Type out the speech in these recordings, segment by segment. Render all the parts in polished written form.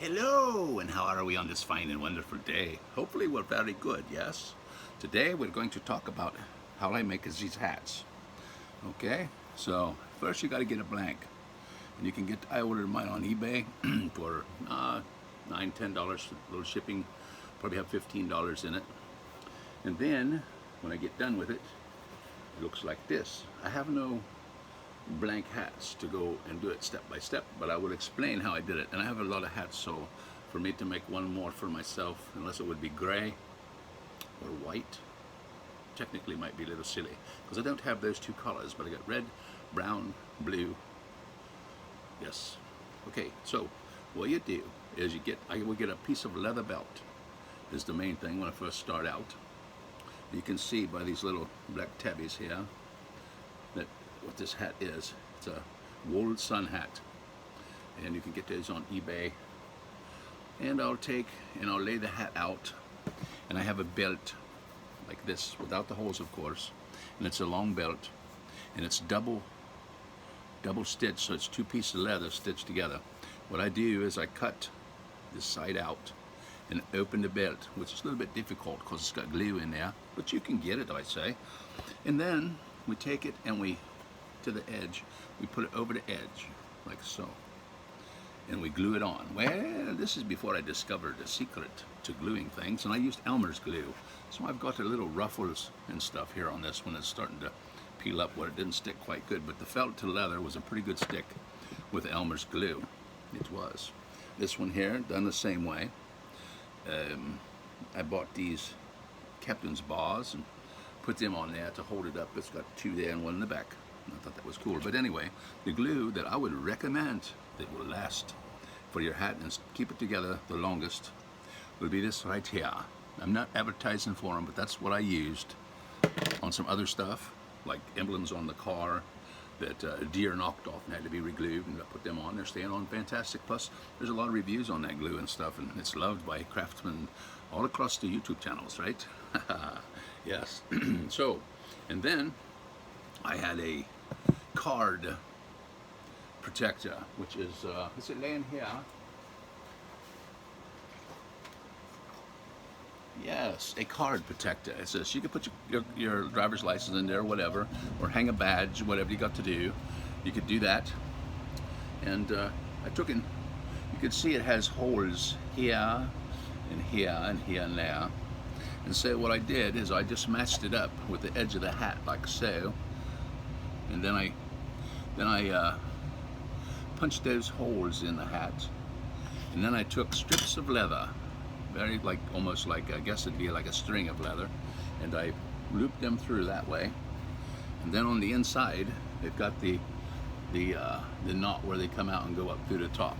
Hello, and how are we on this fine and wonderful day? Hopefully we're very good, yes? Today we're going to talk about how I make these hats. Okay, so first you got to get a blank. And you can get, I ordered mine on eBay for $9, $10, a little shipping, probably have $15 in it. And then when I get done with it, it looks like this. I have no blank hats to go and do it step by step, but I will explain how I did it. And I have a lot of hats, so for me to make one more for myself, unless it would be gray or white, technically might be a little silly because I don't have those two colors, but I got red, brown, blue. Yes. Okay, so what you do is I will get a piece of leather belt is the main thing when I first start out. You can see by these little black tabbies here that what this hat is. It's a wool sun hat, and you can get those on eBay. And I'll lay the hat out, and I have a belt like this without the holes, of course, and it's a long belt, and it's double stitched, so it's two pieces of leather stitched together. What I do is I cut this side out and open the belt, which is a little bit difficult because it's got glue in there, but you can get it, I say. And then we take it and we to the edge, we put it over the edge like so, and we glue it on. Well, this is before I discovered the secret to gluing things, and I used Elmer's glue, so I've got the little ruffles and stuff here on this one. It's starting to peel up where it didn't stick quite good, but the felt to leather was a pretty good stick with Elmer's glue. It was. This one here done the same way. I bought these captain's bars and put them on there to hold it up. It's got two there and one in the back. I thought that was cool. But anyway, the glue that I would recommend that will last for your hat and keep it together the longest will be this right here. I'm not advertising for them, but that's what I used on some other stuff, like emblems on the car that a deer knocked off and had to be re-glued, and I put them on. They're staying on fantastic. Plus, there's a lot of reviews on that glue and stuff, and it's loved by craftsmen all across the YouTube channels, right? Yes. So, and then I had a card protector, which is it laying here? Yes, a card protector. It says you can put your driver's license in there, whatever, or hang a badge, whatever you got to do. You could do that. And I took in, you can see it has holes here and here and here and there. And so what I did is I just matched it up with the edge of the hat like so. And then I punched those holes in the hat. And then I took strips of leather, very almost like, I guess it'd be like a string of leather, and I looped them through that way. And then on the inside, they've got the knot where they come out and go up through the top.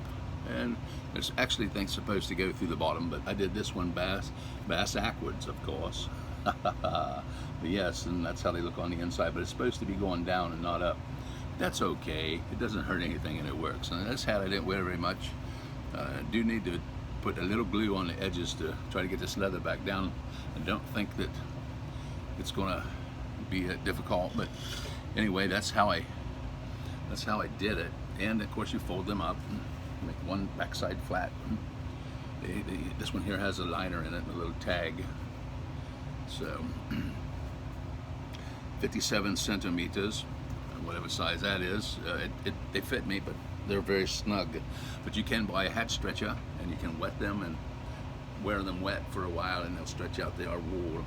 And there's actually things supposed to go through the bottom, but I did this one bass backwards, of course. But yes, and that's how they look on the inside, but it's supposed to be going down and not up. That's okay, it doesn't hurt anything and it works. And this hat I didn't wear very much. I do need to put a little glue on the edges to try to get this leather back down. I don't think that it's gonna be difficult, but anyway, that's how I did it. And of course you fold them up and make one backside flat. This one here has a liner in it and a little tag. So 57 centimeters, whatever size that is. They fit me, but they're very snug. But you can buy a hat stretcher and you can wet them and wear them wet for a while, and they'll stretch out. They are wool,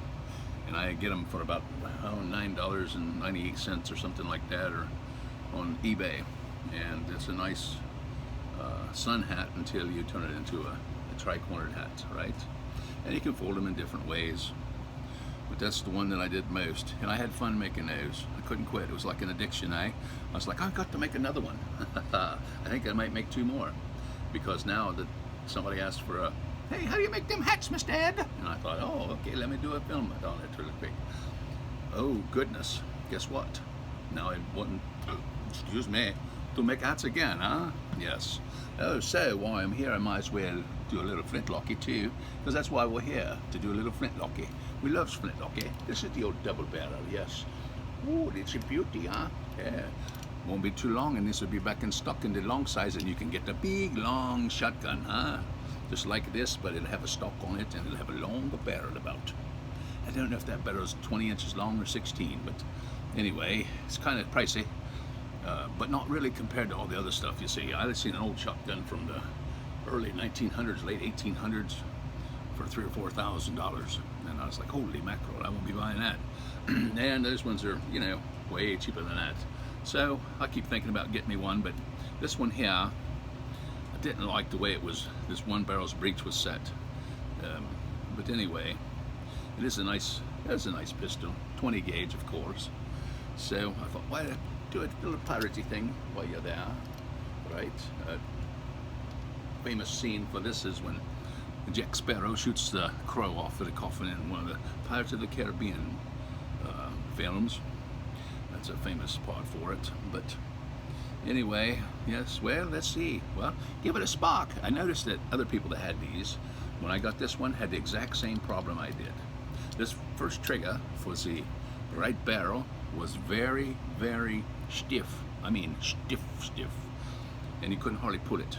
and I get them for about $9.98 or something like that, or on eBay. And it's a nice sun hat until you turn it into a tri-cornered hat, right? And you can fold them in different ways, but that's the one that I did most, and I had fun making those. I couldn't quit. It was like an addiction. I was like, I've got to make another one. I think I might make two more, because now that somebody asked for a, hey, how do you make them hats, Mr. Ed? And I thought, oh, okay, let me do a film on it really quick. Oh goodness, guess what? Now I want, excuse me, to make hats again, huh? Yes. Oh, so while I'm here, I might as well do a little flintlocky too, because that's why we're here, to do a little flintlocky. We love flintlocky. This is the old double barrel, yes. Oh, it's a beauty, huh? Yeah. Won't be too long, and this will be back in stock in the long size, and you can get the big long shotgun, huh? just like this, but it'll have a stock on it and it'll have a longer barrel about. I don't know if that barrel is 20 inches long or 16, but anyway, it's kind of pricey, but not really compared to all the other stuff you see. I've seen an old shotgun from the early 1900s, late 1800s for $3,000 or $4,000, and I was like, holy mackerel, I won't be buying that. And those ones are, you know, way cheaper than that. So I keep thinking about getting me one, but this one here, I didn't like the way it was, this one barrel's breech was set. But anyway, it's a nice pistol, 20 gauge, of course. So I thought, why do a little piratey thing while you're there, right? Famous scene for this is when Jack Sparrow shoots the crow off of the coffin in one of the Pirates of the Caribbean films. That's a famous part for it. But anyway, yes, well, let's see. Well, give it a spark. I noticed that other people that had these, when I got this one, had the exact same problem I did. This first trigger for the right barrel was very, very stiff. I mean, stiff. And you couldn't hardly put it.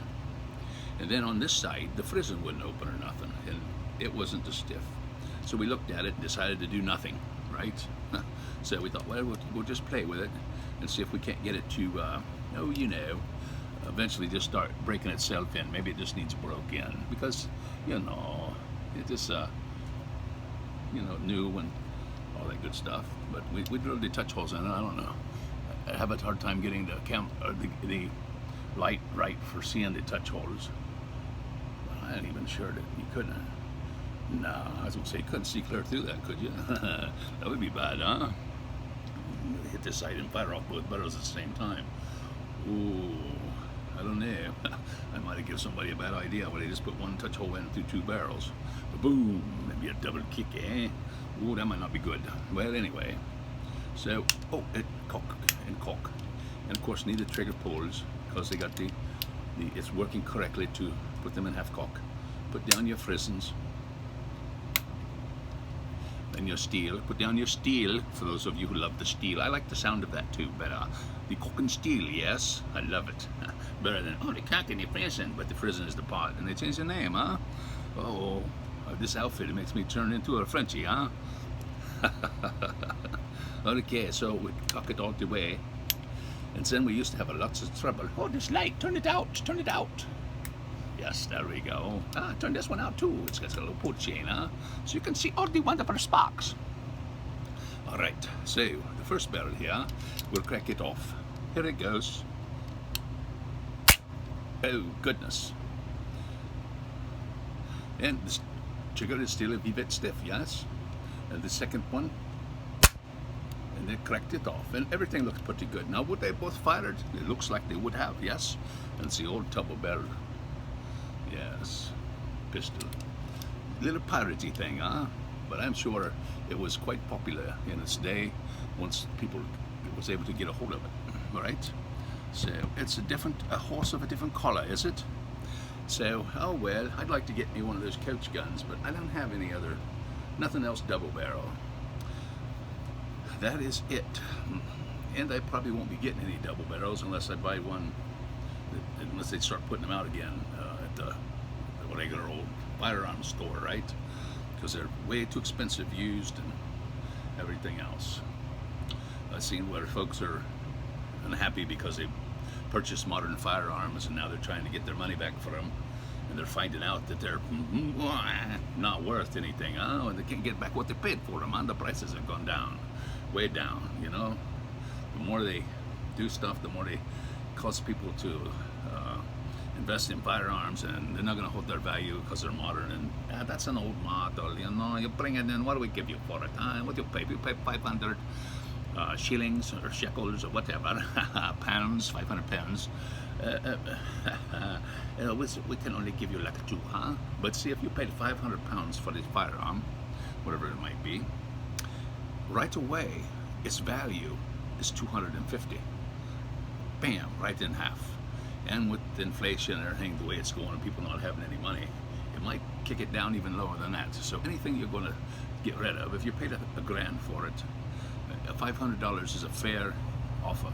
And then on this side, the frizzen wouldn't open or nothing, and it wasn't as stiff. So we looked at it and decided to do nothing, right? So we thought, well, we'll just play with it and see if we can't get it to, eventually just start breaking itself in. Maybe it just needs broke in because, you know, it just, new and all that good stuff. But we drilled the touch holes in it. I don't know. I have a hard time getting the light right for seeing the touch holes. I ain't even sure that you couldn't. No, I was gonna say you couldn't see clear through that, could you? That would be bad, huh? Hit this side and fire off both barrels at the same time. Ooh, I don't know. I might have given somebody a bad idea where they just put one touch hole in through two barrels. Boom, maybe a double kick, eh? Ooh, that might not be good. Well, anyway. So, it cock. And of course, need the trigger pulls because they got it's working correctly to put them in half cock. Put down your frizzens. Then your steel. Put down your steel, for those of you who love the steel. I like the sound of that too better. The cock and steel, yes, I love it. Better than, the cock and the frizzen, but the frizzen is the part. And they changed the name, huh? Oh, this outfit, it makes me turn into a Frenchie, huh? Okay, so we cock it all the way. And then we used to have lots of trouble. Oh, this light, turn it out. Yes, there we go. Turn this one out too. It's got a little pull chain, huh? So you can see all the wonderful sparks. All right, so the first barrel here, we'll crack it off. Here it goes. Oh, goodness. And the trigger is still a wee bit stiff, yes? And the second one, and they cracked it off, and everything looks pretty good. Now, would they both fired? It looks like they would have, yes? And it's the old double barrel. Yes, pistol. Little piratey thing, huh? But I'm sure it was quite popular in its day once people was able to get a hold of it, right? So it's a horse of a different color, is it? So, oh well, I'd like to get me one of those couch guns, but I don't have any other, nothing else double barrel. That is it. And I probably won't be getting any double barrels unless I buy one, unless they start putting them out again at the regular old firearms store, right? Because they're way too expensive used and everything else. I've seen where folks are unhappy because they purchased modern firearms and now they're trying to get their money back for them, and they're finding out that they're not worth anything, and they can't get back what they paid for them, and the prices have gone down, way down, you know. The more they do stuff, the more they cause people to invest in firearms, and they're not going to hold their value because they're modern, and that's an old model, you know. You bring it in, what do we give you for it? What do you pay? You pay 500 shillings or shekels or whatever, pounds, 500 pounds. We can only give you like 2, huh? But see, if you paid 500 pounds for this firearm, whatever it might be, right away, its value is 250. Bam, right in half. And with inflation and everything, the way it's going, and people not having any money, it might kick it down even lower than that. So anything you're going to get rid of, if you paid a grand for it, $500 is a fair offer,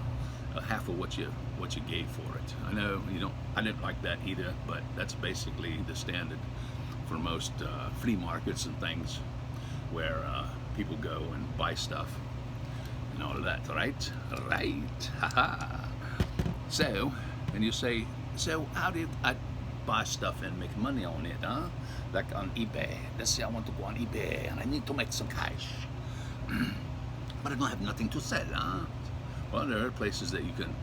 half of what you what you gave for it. I know you don't. I didn't like that either, but that's basically the standard for most flea markets and things, where people go and buy stuff and all of that. Right? Right. Haha. So, and you say, so how did I buy stuff and make money on it, huh? Like on eBay. Let's say I want to go on eBay and I need to make some cash, but I don't have nothing to sell, huh? Well, there are places that you can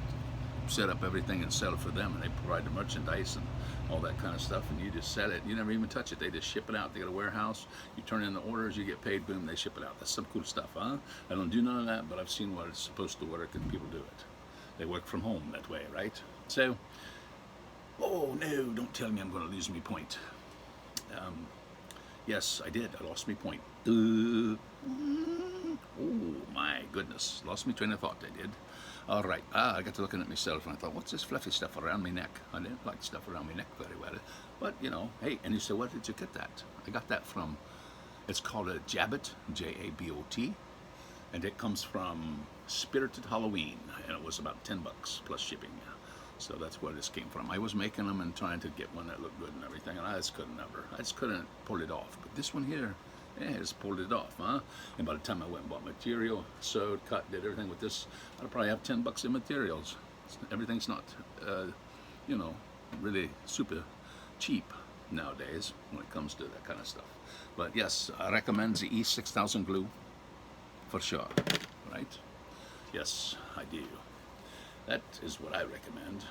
set up everything and sell for them, and they provide the merchandise and all that kind of stuff, and you just sell it. You never even touch it. They just ship it out. They got a warehouse. You turn in the orders, you get paid, boom, they ship it out. That's some cool stuff, huh? I don't do none of that, but I've seen what it's supposed to work, and people do it. They work from home that way, right? So, oh no, don't tell me I'm going to lose me point. Yes, I did. I lost me point. Oh my goodness, lost me train of thought. I did. All right. I got to looking at myself and I thought, what's this fluffy stuff around my neck? I didn't like stuff around my neck very well, but you know, hey. And you said, where did you get that? I got that from. It's called a Jabot, J-A-B-O-T, and it comes from Spirited Halloween, and it was about $10 plus shipping. So that's where this came from. I was making them and trying to get one that looked good and everything, and I just couldn't pull it off. But this one here, yeah, just pulled it off, huh? And by the time I went and bought material, sewed, cut, did everything with this, I'd probably have $10 in materials. Everything's not, you know, really super cheap nowadays when it comes to that kind of stuff. But yes, I recommend the E6000 glue for sure, right? Yes, I do. That is what I recommend.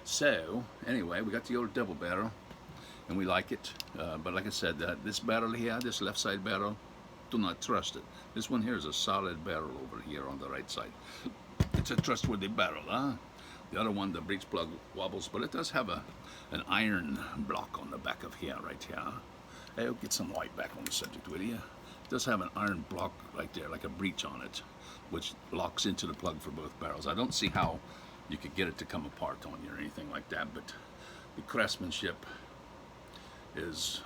So, anyway, we got the old double barrel, and we like it. But like I said, this barrel here, this left side barrel, do not trust it. This one here is a solid barrel over here on the right side. It's a trustworthy barrel, huh? The other one, the breech plug wobbles, but it does have an iron block on the back of here, right here. I'll get some light back on the subject, will you? It does have an iron block right there, like a breech on it, which locks into the plug for both barrels. I don't see how you could get it to come apart on you or anything like that, but the craftsmanship is,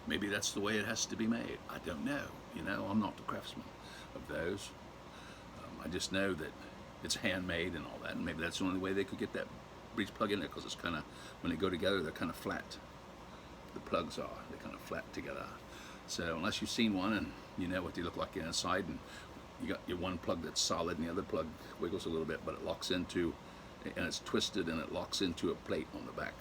maybe that's the way it has to be made. I don't know. You know, I'm not the craftsman of those. I just know that it's handmade and all that, and maybe that's the only way they could get that breech plug in there, because it's kind of, when they go together, they're kind of flat. The plugs are, they're kind of flat together. So unless you've seen one and you know what they look like inside, and you got your one plug that's solid and the other plug wiggles a little bit, but it locks into, and it's twisted and it locks into a plate on the back.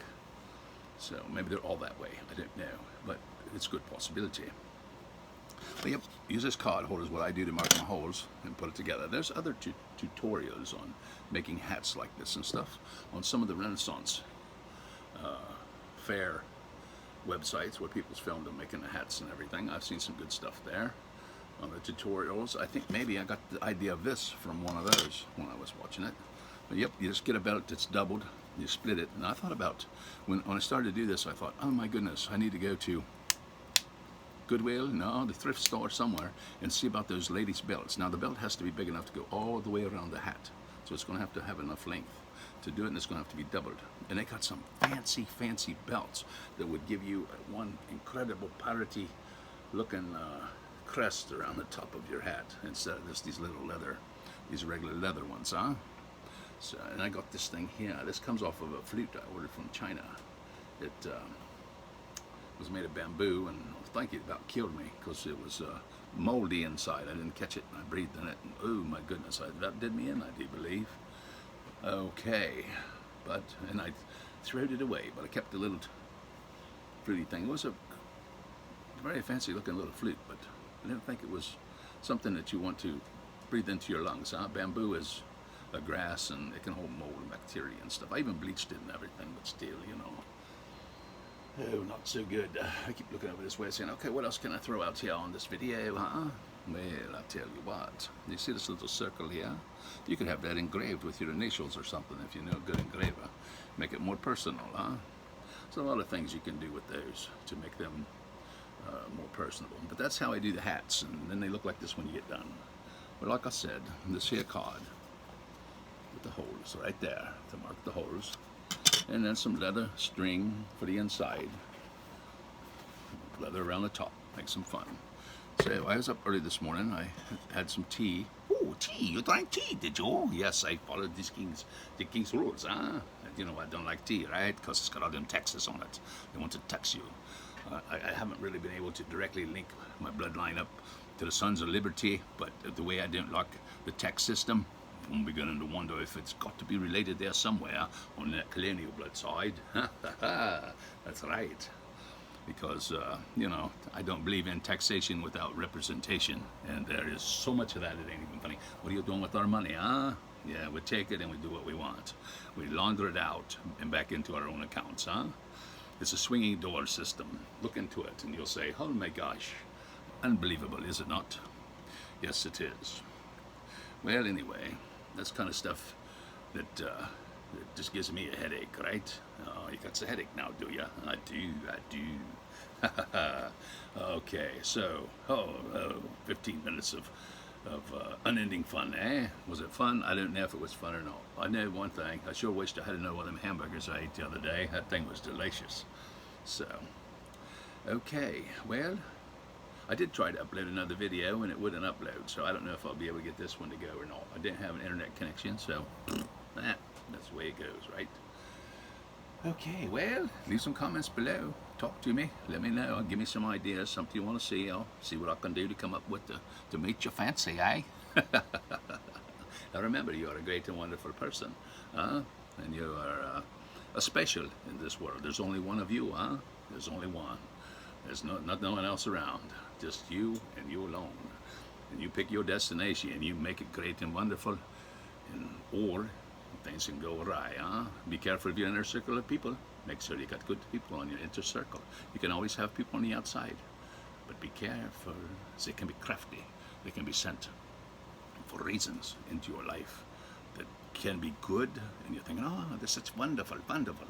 So maybe they're all that way, I don't know, but it's a good possibility. But yep, use this card holder is what I do to mark my holes and put it together. There's other tutorials on making hats like this and stuff on some of the Renaissance fair websites where people's filmed them making the hats and everything. I've seen some good stuff there on the tutorials. I think maybe I got the idea of this from one of those when I was watching it. But yep, you just get a belt that's doubled, you split it, and I thought about, when I started to do this, I thought, oh my goodness, I need to go to Goodwill, no, the thrift store somewhere, and see about those ladies' belts. Now the belt has to be big enough to go all the way around the hat, so it's going to have enough length to do it, and it's going to have to be doubled. And they got some fancy belts that would give you one incredible piratey looking crest around the top of your hat, instead of just these little leather, these regular leather ones, huh? So, and I got this thing here. This comes off of a flute I ordered from China. It was made of bamboo, and I think it about killed me because it was moldy inside. I didn't catch it, and I breathed in it, and oh my goodness, that did me in, I do believe. Okay, and I threw it away, but I kept the little fluty thing. It was a very fancy looking little flute, but I didn't think it was something that you want to breathe into your lungs, huh? Bamboo is a grass, and it can hold mold and bacteria and stuff. I even bleached it and everything, but still, you know. Oh, not so good. I keep looking over this way saying, okay, what else can I throw out here on this video, huh? Well, I'll tell you what. You see this little circle here? You could have that engraved with your initials or something if you know a good engraver. Make it more personal, huh? There's a lot of things you can do with those to make them more personable. But that's how I do the hats, and then they look like this when you get done. But like I said, this here card with the holes right there to mark the holes, and then some leather string for the inside, leather around the top, make some fun. So I was up early this morning. I had some tea. Oh, tea! You drank tea, did you? Yes, I followed the king's rules. Huh? You know I don't like tea, right? Because it's got all them taxes on it. They want to tax you. I haven't really been able to directly link my bloodline up to the Sons of Liberty, but the way I don't like the tax system, I'm beginning to wonder if it's got to be related there somewhere on that colonial blood side. That's right. Because, I don't believe in taxation without representation. And there is so much of that, it ain't even funny. What are you doing with our money, huh? Yeah, we take it and we do what we want. We launder it out and back into our own accounts, huh? It's a swinging door system. Look into it and you'll say, oh my gosh, unbelievable, is it not? Yes, it is. Well, anyway, that's kind of stuff that just gives me a headache, right? You got a headache now, do you? I do. Okay, so, 15 minutes of unending fun, eh? Was it fun? I don't know if it was fun or not. I know one thing. I sure wished I had known one of them hamburgers I ate the other day. That thing was delicious. So, okay, well, I did try to upload another video and it wouldn't upload, so I don't know if I'll be able to get this one to go or not. I didn't have an internet connection, so that's the way it goes, right? Okay, well, leave some comments below. Talk to me. Let me know. Give me some ideas, something you want to see. I'll see what I can do to come up with to meet your fancy, eh? Now remember, you are a great and wonderful person, and you are special in this world. There's only one of you, huh? There's only one. There's no one else around. Just you and you alone. And you pick your destination and you make it great and wonderful, or things can go awry, huh? Be careful of your inner circle of people. Make sure you got good people on your inner circle. You can always have people on the outside, but be careful. They can be crafty. They can be sent for reasons into your life that can be good, and you're thinking, oh, this is wonderful, wonderful.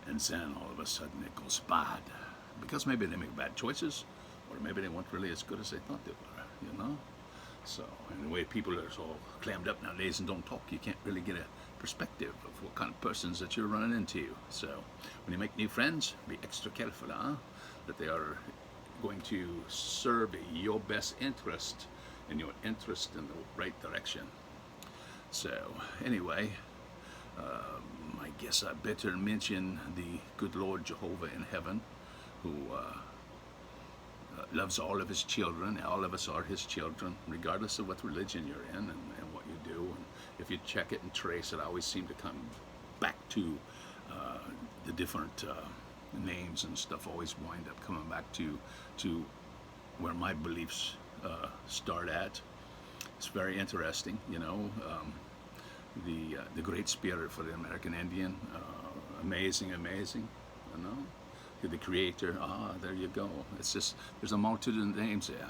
And then all of a sudden it goes bad. Because maybe they make bad choices, or maybe they weren't really as good as they thought they were, So, and the way people are so clammed up nowadays and don't talk, you can't really get a perspective of what kind of persons that you're running into. So, when you make new friends, be extra careful, that they are going to serve your best interest and your interest in the right direction. So, anyway, I guess I better mention the good Lord Jehovah in heaven, who loves all of his children. All of us are his children, regardless of what religion you're in and what you do. And if you check it and trace it, I always seem to come back to the different names and stuff. Always wind up coming back to where my beliefs start at. It's very interesting, the Great Spirit for the American Indian, amazing, the Creator, there you go. It's just, there's a multitude of names there,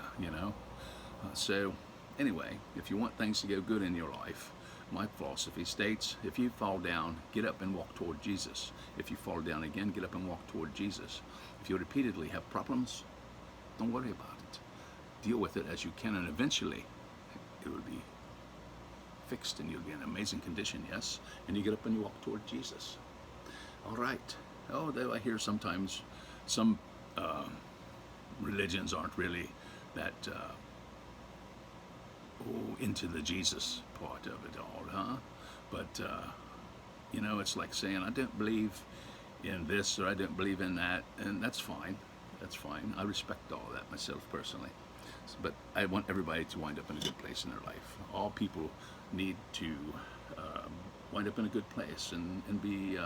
So, anyway, if you want things to go good in your life, my philosophy states, if you fall down, get up and walk toward Jesus. If you fall down again, get up and walk toward Jesus. If you repeatedly have problems, don't worry about it. Deal with it as you can, and eventually it will be fixed and you'll be in amazing condition, yes? And you get up and you walk toward Jesus. All right. Oh, though I hear sometimes some religions aren't really that into the Jesus part of it all, huh? But, it's like saying, I don't believe in this or I don't believe in that, and that's fine. That's fine. I respect all of that myself personally. But I want everybody to wind up in a good place in their life. All people need to wind up in a good place and be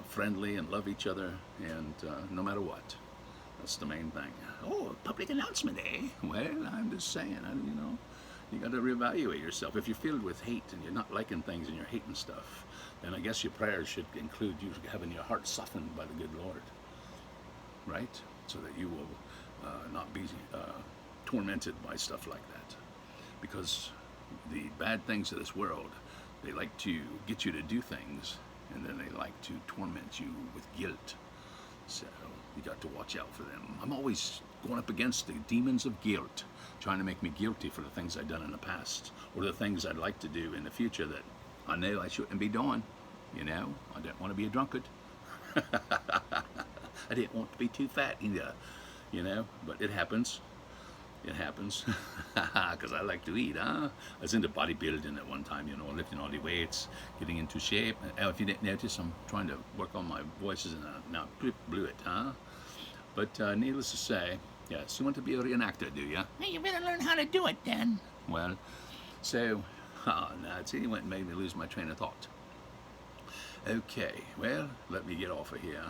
friendly and love each other, and no matter what. That's the main thing. Oh, a public announcement, eh? Well, I'm just saying, you got to reevaluate yourself. If you're filled with hate and you're not liking things and you're hating stuff, then I guess your prayers should include you having your heart softened by the good Lord, right? So that you will not be tormented by stuff like that. Because the bad things of this world, they like to get you to do things, and then they like to torment you with guilt. So you got to watch out for them. I'm always going up against the demons of guilt, trying to make me guilty for the things I've done in the past, or the things I'd like to do in the future that I know I shouldn't be doing. I don't want to be a drunkard. I didn't want to be too fat either, but it happens. It happens. Because I like to eat, huh? I was into bodybuilding at one time, you know, lifting all the weights, getting into shape. If you didn't notice, I'm trying to work on my voices and now blew it, huh? But needless to say, yes, you want to be a reenactor, do you? Hey, you better learn how to do it then. Well, so, now see, it made me lose my train of thought. Okay, well, let me get off of here.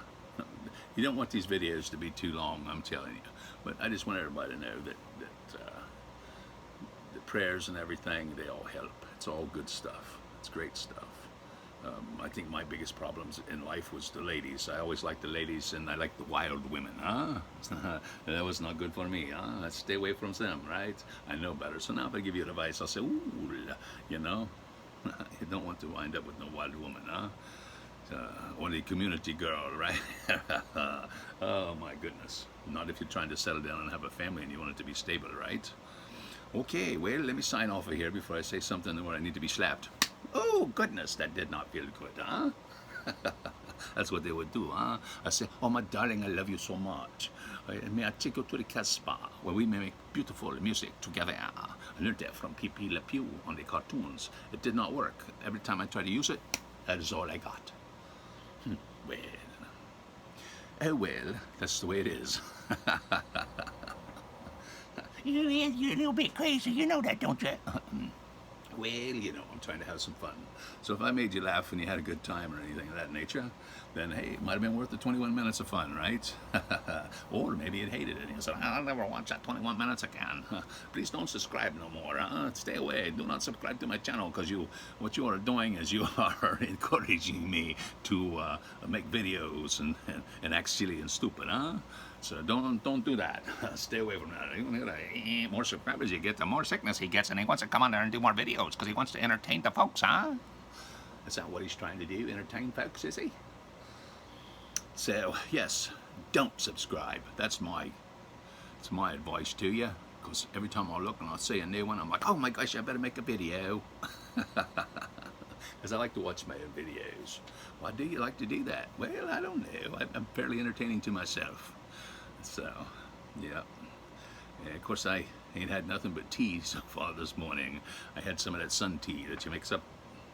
You don't want these videos to be too long, I'm telling you. But I just want everybody to know that the prayers and everything, they all help. It's all good stuff. It's great stuff. I think my biggest problems in life was the ladies. I always liked the ladies, and I liked the wild women, huh? That was not good for me, huh? Let's stay away from them, right? I know better. So now if I give you advice, I'll say, ooh, you know, you don't want to wind up with no wild woman, huh? Or the community girl, right? Oh my goodness. Not if you're trying to settle down and have a family and you want it to be stable, right? Okay, well, let me sign off of here before I say something where I need to be slapped. Oh, goodness, that did not feel good, huh? That's what they would do, huh? I say, oh, my darling, I love you so much. May I take you to the cat spa where we may make beautiful music together? I learned that from Pee Le Pew on the cartoons. It did not work. Every time I tried to use it, that is all I got. Well, oh well, that's the way it is. You're a little bit crazy, you know that, don't you? Well, you know, I'm trying to have some fun. So if I made you laugh and you had a good time or anything of that nature, then hey, it might have been worth the 21 minutes of fun, right? Or maybe you'd hated it and you said, I'll never watch that 21 minutes again. Please don't subscribe no more, huh? Stay away. Do not subscribe to my channel, because what you are doing is you are encouraging me to make videos and act silly and stupid, huh? So don't do that. Stay away from that. The more subscribers you get, the more sickness he gets, and he wants to come on there and do more videos because he wants to entertain the folks, huh? That's not what he's trying to do, entertain folks, is he? So yes, don't subscribe. That's my advice to you. Because every time I look and I see a new one, I'm like, oh my gosh, I better make a video. Because I like to watch my own videos. Why do you like to do that? Well, I don't know. I'm fairly entertaining to myself. So, yeah. And of course, I ain't had nothing but tea so far this morning. I had some of that sun tea that you mix up,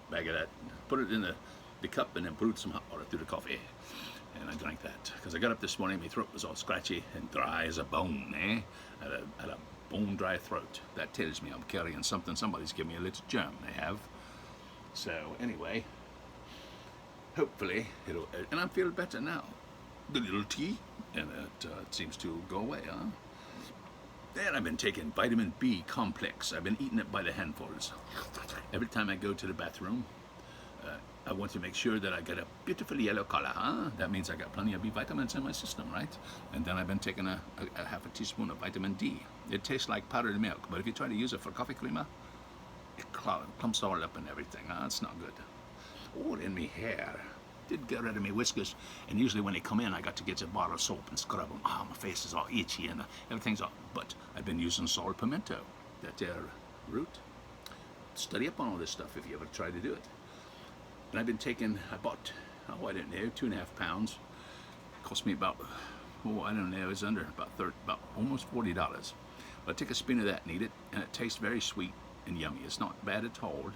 bag of that, put it in the cup, and then put some hot water through the coffee. And I drank that. Because I got up this morning, my throat was all scratchy and dry as a bone, eh? I had a bone-dry throat. That tells me I'm carrying something. Somebody's given me a little germ, they have. So, anyway, hopefully it'll, and I'm feeling better now. The little tea, and it seems to go away, huh? And I've been taking vitamin B complex. I've been eating it by the handfuls. Every time I go to the bathroom, I want to make sure that I get a beautiful yellow color, huh? That means I got plenty of B vitamins in my system, right? And then I've been taking a half a teaspoon of vitamin D. It tastes like powdered milk, but if you try to use it for coffee creamer, it clumps all up and everything, huh? It's not good. Oh, in me hair. Did get rid of me whiskers, and usually when they come in, I got to get a bar of soap and scrub them. Oh, my face is all itchy and everything's all. But I've been using saw pimento, that there root. Study up on all this stuff if you ever try to do it. And I've been taking, I bought, oh, I don't know, 2.5 pounds. Cost me about, oh, I don't know, it's under about almost $40. But I take a spoon of that and eat it, and it tastes very sweet and yummy. It's not bad at all.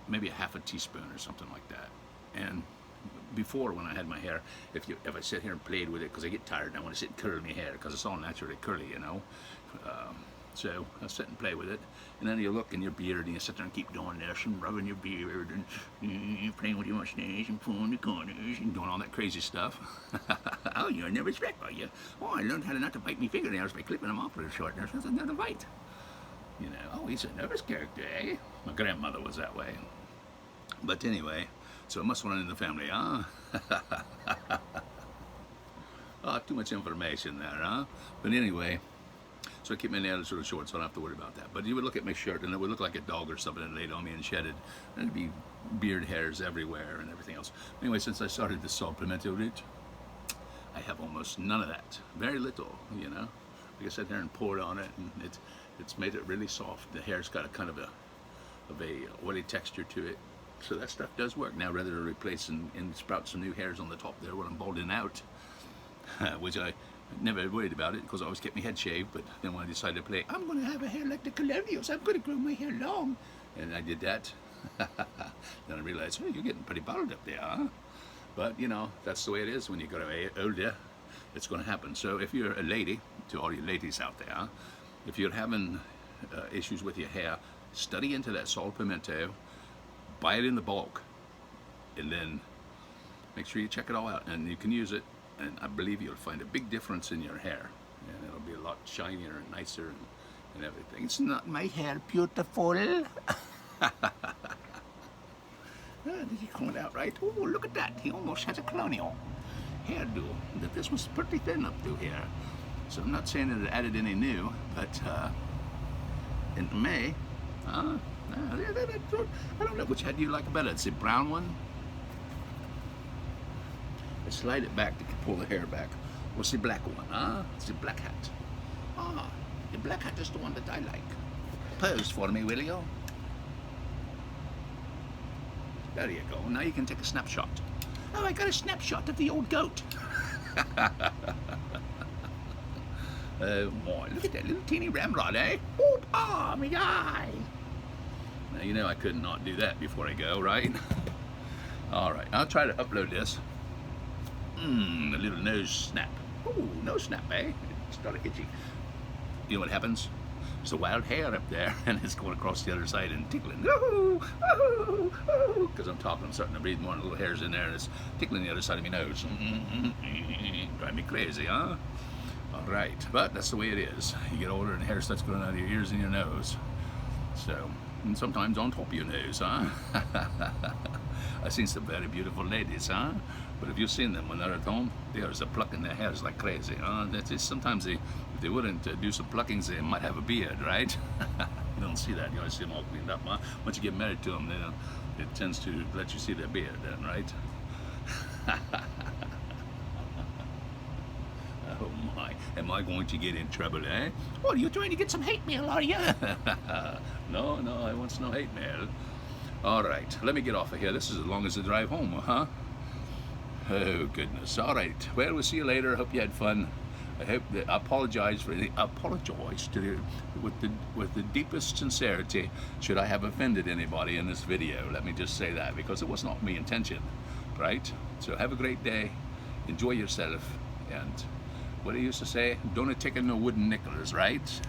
Maybe a half a teaspoon or something like that. And before, when I had my hair, if I sit here and played with it, because I get tired and I want to sit and curl my hair because it's all naturally curly, you know. So I sit and play with it, and then you look in your beard and you sit there and keep doing this and rubbing your beard and playing with your mustache and pulling the corners and doing all that crazy stuff. Oh, you're a nervous wreck, are you? Oh, I learned how not to bite my fingernails by clipping them off real short. There's another bite. You know, oh, he's a nervous character, eh? My grandmother was that way. But anyway, so it must run in the family, huh? Oh, too much information there, huh? But anyway, so I keep my nails sort of short, so I don't have to worry about that. But you would look at my shirt, and it would look like a dog or something that laid on me and shedded. And there'd be beard hairs everywhere and everything else. Anyway, since I started this saw pimento root, I have almost none of that. Very little, you know. Like I sat there and poured on it, and it's made it really soft. The hair's got a kind of a oily texture to it. So that stuff does work. Now, rather than replace and sprout some new hairs on the top there where I'm balding out, which I never worried about it because I always kept my head shaved. But then when I decided to play, I'm going to have a hair like the Colonials. I'm going to grow my hair long. And I did that. Then I realized, oh, you're getting pretty bald up there, huh? But, you know, that's the way it is when you get older. It's going to happen. So if you're a lady, to all you ladies out there, if you're having issues with your hair, study into that sal pimento, buy it in the bulk, and then make sure you check it all out. And you can use it, and I believe you'll find a big difference in your hair. And it'll be a lot shinier and nicer and everything. It's not my hair beautiful? He's coming out right. Oh, look at that. He almost has a colonial hairdo. This was pretty thin up through here. So I'm not saying that it added any new, but in May, I don't know which head you like better. It's the brown one. I slide it back to pull the hair back. What's the black one? It's the black hat. The black hat is the one that I like. Pose for me, will you? There you go. Now you can take a snapshot. Oh, I got a snapshot of the old goat. Oh boy, look at that little teeny ramrod, eh? Oop, my eye. Now you know I could not do that before I go, right? All right, I'll try to upload this. A little nose snap. Ooh, nose snap, eh? It's got itchy. You know what happens? There's a wild hair up there, and it's going across the other side and tickling. Because I'm talking, I'm starting to breathe more, and little hairs in there, and it's tickling the other side of my nose. Drive me crazy, huh? All right, but that's the way it is. You get older, and hair starts growing out of your ears and your nose. So, and sometimes on top of your nose, huh? I've seen some very beautiful ladies, huh? But if you've seen them when they're at home, they are just plucking their hairs like crazy, huh? That's just, sometimes if they wouldn't do some pluckings, they might have a beard, right? You don't see that. You always see them all cleaned up, huh? Once you get married to them, it tends to let you see their beard then, right? Oh my, am I going to get in trouble, eh? Oh, are you trying to get some hate mail, are you? No, I want no hate mail. All right, let me get off of here. This is as long as the drive home, huh? Oh, goodness. All right, well, we'll see you later. Hope you had fun. I hope that I apologize to you with the deepest sincerity should I have offended anybody in this video. Let me just say that, because it was not my intention, right? So have a great day. Enjoy yourself. And what I used to say, don't take in no wooden nickels, right?